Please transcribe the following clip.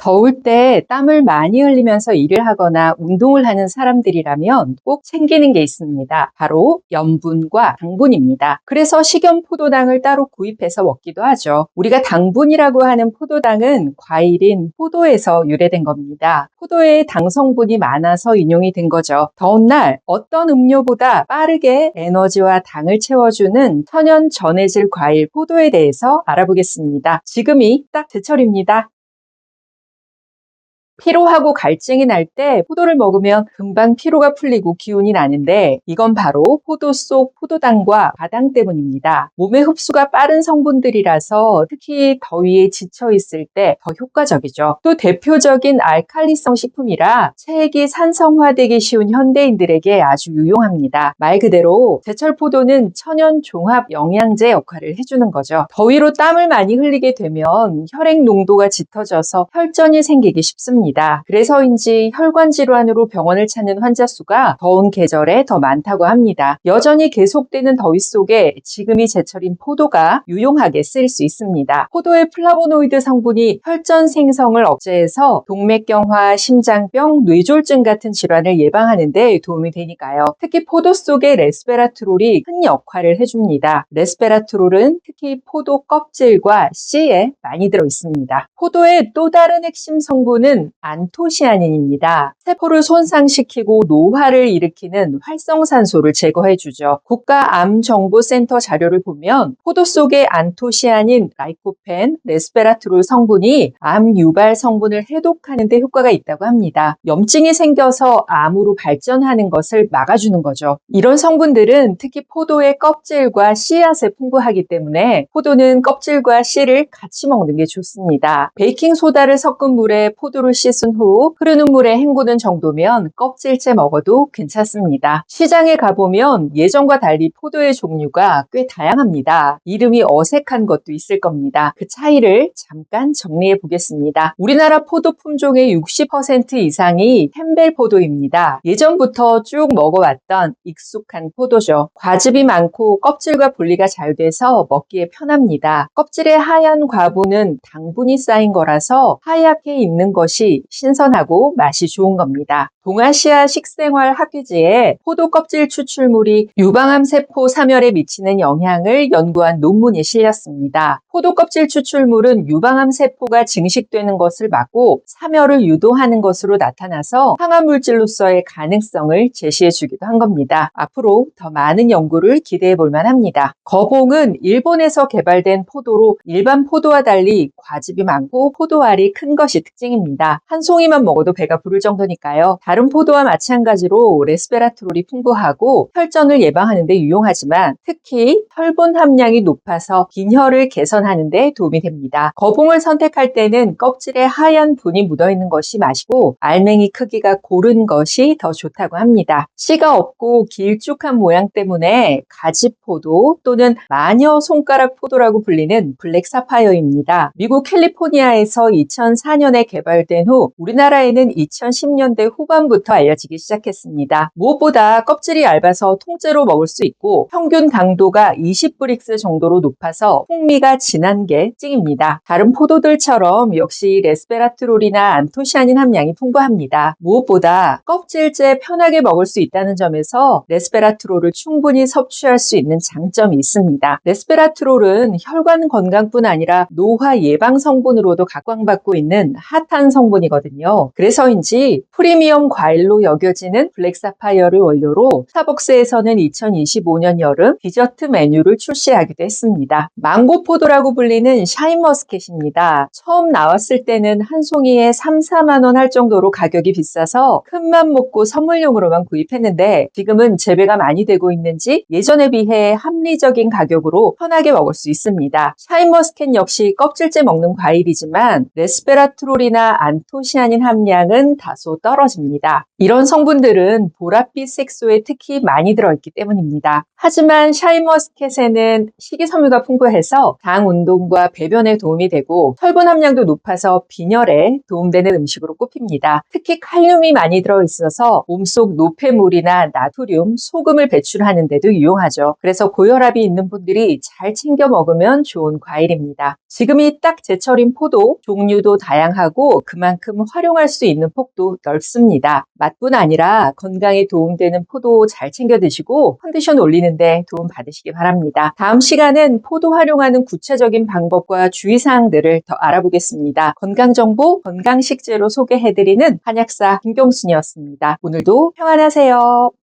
더울 때 땀을 많이 흘리면서 일을 하거나 운동을 하는 사람들이라면 꼭 챙기는 게 있습니다. 바로 염분과 당분입니다. 그래서 식염 포도당을 따로 구입해서 먹기도 하죠. 우리가 당분이라고 하는 포도당은 과일인 포도에서 유래된 겁니다. 포도에 당 성분이 많아서 인용이 된 거죠. 더운 날 어떤 음료보다 빠르게 에너지와 당을 채워주는 천연 전해질 과일 포도에 대해서 알아보겠습니다. 지금이 딱 제철입니다. 피로하고 갈증이 날 때 포도를 먹으면 금방 피로가 풀리고 기운이 나는데 이건 바로 포도 속 포도당과 과당 때문입니다. 몸의 흡수가 빠른 성분들이라서 특히 더위에 지쳐 있을 때 더 효과적이죠. 또 대표적인 알칼리성 식품이라 체액이 산성화되기 쉬운 현대인들에게 아주 유용합니다. 말 그대로 제철 포도는 천연 종합 영양제 역할을 해주는 거죠. 더위로 땀을 많이 흘리게 되면 혈액 농도가 짙어져서 혈전이 생기기 쉽습니다. 그래서인지 혈관 질환으로 병원을 찾는 환자 수가 더운 계절에 더 많다고 합니다. 여전히 계속되는 더위 속에 지금이 제철인 포도가 유용하게 쓰일 수 있습니다. 포도의 플라보노이드 성분이 혈전 생성을 억제해서 동맥경화, 심장병, 뇌졸중 같은 질환을 예방하는 데 도움이 되니까요. 특히 포도 속의 레스베라트롤이 큰 역할을 해줍니다. 레스베라트롤은 특히 포도 껍질과 씨에 많이 들어 있습니다. 포도의 또 다른 핵심 성분은 안토시아닌입니다. 세포를 손상시키고 노화를 일으키는 활성산소를 제거해주죠. 국가암정보센터 자료를 보면 포도 속의 안토시아닌, 라이코펜, 레스베라트롤 성분이 암 유발 성분을 해독하는 데 효과가 있다고 합니다. 염증이 생겨서 암으로 발전하는 것을 막아주는 거죠. 이런 성분들은 특히 포도의 껍질과 씨앗에 풍부하기 때문에 포도는 껍질과 씨를 같이 먹는 게 좋습니다. 베이킹소다를 섞은 물에 포도를 씻은 후 흐르는 물에 헹구는 정도면 껍질째 먹어도 괜찮습니다. 시장에 가보면 예전과 달리 포도의 종류가 꽤 다양합니다. 이름이 어색한 것도 있을 겁니다. 그 차이를 잠깐 정리해 보겠습니다. 우리나라 포도 품종의 60% 이상이 캠벨 포도입니다. 예전부터 쭉 먹어왔던 익숙한 포도죠. 과즙이 많고 껍질과 분리가 잘 돼서 먹기에 편합니다. 껍질의 하얀 과부는 당분이 쌓인 거라서 하얗게 있는 것이 신선하고 맛이 좋은 겁니다. 동아시아 식생활 학회지에 포도 껍질 추출물이 유방암 세포 사멸에 미치는 영향을 연구한 논문이 실렸습니다. 포도 껍질 추출물은 유방암 세포가 증식되는 것을 막고 사멸을 유도하는 것으로 나타나서 항암 물질로서의 가능성을 제시해 주기도 한 겁니다. 앞으로 더 많은 연구를 기대해 볼 만합니다. 거봉은 일본에서 개발된 포도로 일반 포도와 달리 과즙이 많고 포도알이 큰 것이 특징입니다. 한 송이만 먹어도 배가 부를 정도니까요. 다른 포도와 마찬가지로 레스베라트롤이 풍부하고 혈전을 예방하는 데 유용하지만 특히 혈분 함량이 높아서 빈혈을 개선하는 데 도움이 됩니다. 거봉을 선택할 때는 껍질에 하얀 분이 묻어있는 것이 맛이고 알맹이 크기가 고른 것이 더 좋다고 합니다. 씨가 없고 길쭉한 모양 때문에 가지포도 또는 마녀 손가락 포도라고 불리는 블랙 사파이어입니다. 미국 캘리포니아에서 2004년에 개발된 후 우리나라에는 2010년대 후반부터 알려지기 시작했습니다. 무엇보다 껍질이 얇아서 통째로 먹을 수 있고 평균 당도가 20브릭스 정도로 높아서 풍미가 진한 게 특징입니다. 다른 포도들처럼 역시 레스베라트롤이나 안토시아닌 함량이 풍부합니다. 무엇보다 껍질째 편하게 먹을 수 있다는 점에서 레스베라트롤을 충분히 섭취할 수 있는 장점이 있습니다. 레스베라트롤은 혈관 건강뿐 아니라 노화 예방 성분으로도 각광받고 있는 핫한 성분이거든요. 그래서인지 프리미엄 과일로 여겨지는 블랙 사파이어를 원료로 스타벅스에서는 2025년 여름 디저트 메뉴를 출시하기도 했습니다. 망고 포도라고 불리는 샤인머스켓입니다. 처음 나왔을 때는 한 송이에 3, 4만 원 할 정도로 가격이 비싸서 큰맘 먹고 선물용으로만 구입했는데 지금은 재배가 많이 되고 있는지 예전에 비해 합리적인 가격으로 편하게 먹을 수 있습니다. 샤인머스켓 역시 껍질째 먹는 과일이지만 레스베라트롤이나 안토시아닌 함량은 다소 떨어집니다. 이런 성분들은 보랏빛 색소에 특히 많이 들어있기 때문입니다. 하지만 샤인머스켓에는 식이섬유가 풍부해서 당 운동과 배변에 도움이 되고 철분 함량도 높아서 빈혈에 도움되는 음식으로 꼽힙니다. 특히 칼륨이 많이 들어있어서 몸속 노폐물이나 나트륨, 소금을 배출하는 데도 유용하죠. 그래서 고혈압이 있는 분들이 잘 챙겨 먹으면 좋은 과일입니다. 지금이 딱 제철인 포도, 종류도 다양하고 그만큼 활용할 수 있는 폭도 넓습니다. 맛뿐 아니라 건강에 도움되는 포도 잘 챙겨 드시고 컨디션 올리는데 도움 받으시기 바랍니다. 다음 시간은 포도 활용하는 구체적인 방법과 주의사항들을 더 알아보겠습니다. 건강정보, 건강식재로 소개해드리는 한약사 김경순이었습니다. 오늘도 평안하세요.